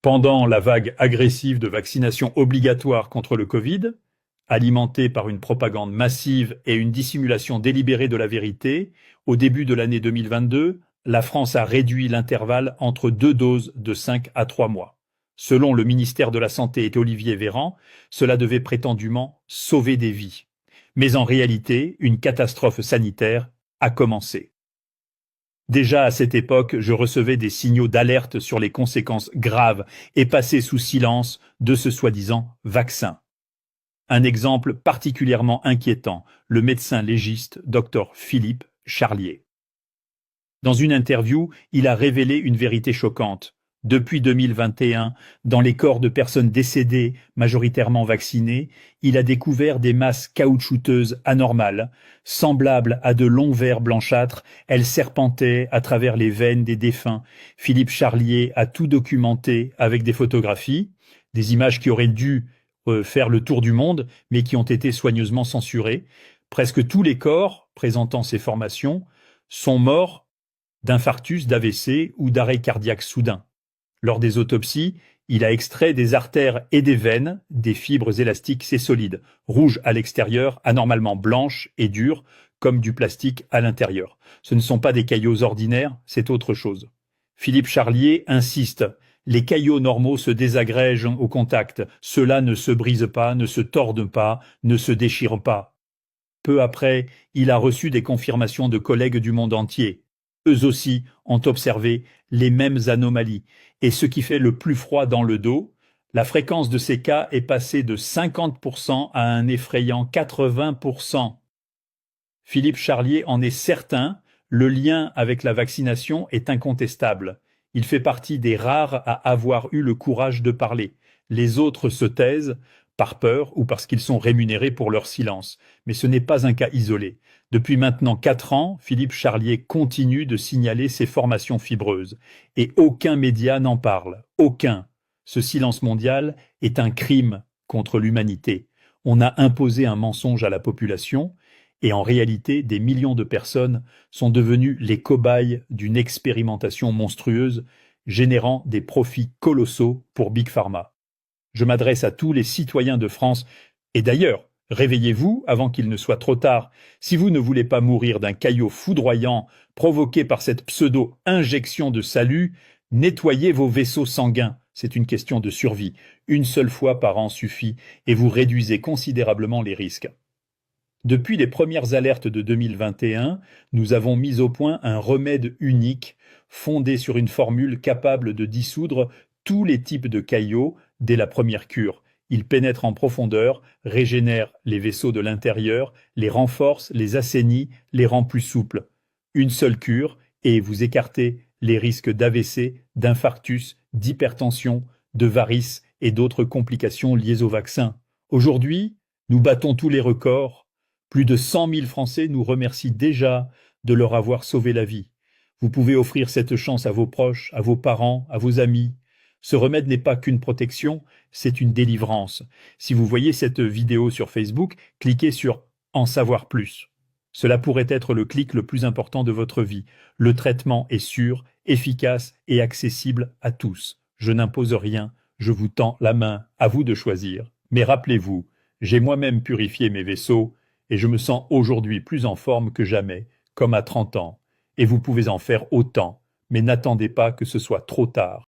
Pendant la vague agressive de vaccination obligatoire contre le Covid, alimentée par une propagande massive et une dissimulation délibérée de la vérité, au début de l'année 2022, la France a réduit l'intervalle entre deux doses de 5 à 3 mois. Selon le ministère de la Santé et Olivier Véran, cela devait prétendument sauver des vies. Mais en réalité, une catastrophe sanitaire a commencé. Déjà à cette époque, je recevais des signaux d'alerte sur les conséquences graves et passées sous silence de ce soi-disant vaccin. Un exemple particulièrement inquiétant, le médecin légiste Dr Philippe Charlier. Dans une interview, il a révélé une vérité choquante. Depuis 2021, dans les corps de personnes décédées, majoritairement vaccinées, il a découvert des masses caoutchouteuses anormales. Semblables à de longs vers blanchâtres, elles serpentaient à travers les veines des défunts. Philippe Charlier a tout documenté avec des photographies, des images qui auraient dû faire le tour du monde, mais qui ont été soigneusement censurées. Presque tous les corps présentant ces formations sont morts d'infarctus, d'AVC ou d'arrêt cardiaque soudain. Lors des autopsies, il a extrait des artères et des veines, des fibres élastiques et solides, rouges à l'extérieur, anormalement blanches et dures, comme du plastique à l'intérieur. Ce ne sont pas des caillots ordinaires, c'est autre chose. Philippe Charlier insiste. Les caillots normaux se désagrègent au contact. Ceux-là ne se brisent pas, ne se tordent pas, ne se déchirent pas. Peu après, il a reçu des confirmations de collègues du monde entier. Eux aussi ont observé les mêmes anomalies. Et ce qui fait le plus froid dans le dos, la fréquence de ces cas est passée de 50% à un effrayant 80%. Philippe Charlier en est certain, le lien avec la vaccination est incontestable. Il fait partie des rares à avoir eu le courage de parler. Les autres se taisent, par peur ou parce qu'ils sont rémunérés pour leur silence. Mais ce n'est pas un cas isolé. Depuis maintenant 4 ans, Philippe Charlier continue de signaler ses formations fibreuses. Et aucun média n'en parle. Aucun. Ce silence mondial est un crime contre l'humanité. On a imposé un mensonge à la population et en réalité, des millions de personnes sont devenues les cobayes d'une expérimentation monstrueuse générant des profits colossaux pour Big Pharma. Je m'adresse à tous les citoyens de France et d'ailleurs, réveillez-vous avant qu'il ne soit trop tard. Si vous ne voulez pas mourir d'un caillot foudroyant provoqué par cette pseudo-injection de salut, nettoyez vos vaisseaux sanguins. C'est une question de survie. Une seule fois par an suffit et vous réduisez considérablement les risques. Depuis les premières alertes de 2021, nous avons mis au point un remède unique fondé sur une formule capable de dissoudre tous les types de caillots dès la première cure. Il pénètre en profondeur, régénère les vaisseaux de l'intérieur, les renforce, les assainit, les rend plus souples. Une seule cure et vous écartez les risques d'AVC, d'infarctus, d'hypertension, de varices et d'autres complications liées au vaccin. Aujourd'hui, nous battons tous les records. Plus de 100 000 Français nous remercient déjà de leur avoir sauvé la vie. Vous pouvez offrir cette chance à vos proches, à vos parents, à vos amis. Ce remède n'est pas qu'une protection, c'est une délivrance. Si vous voyez cette vidéo sur Facebook, cliquez sur « En savoir plus ». Cela pourrait être le clic le plus important de votre vie. Le traitement est sûr, efficace et accessible à tous. Je n'impose rien, je vous tends la main, à vous de choisir. Mais rappelez-vous, j'ai moi-même purifié mes vaisseaux, et je me sens aujourd'hui plus en forme que jamais, comme à 30 ans. Et vous pouvez en faire autant, mais n'attendez pas que ce soit trop tard.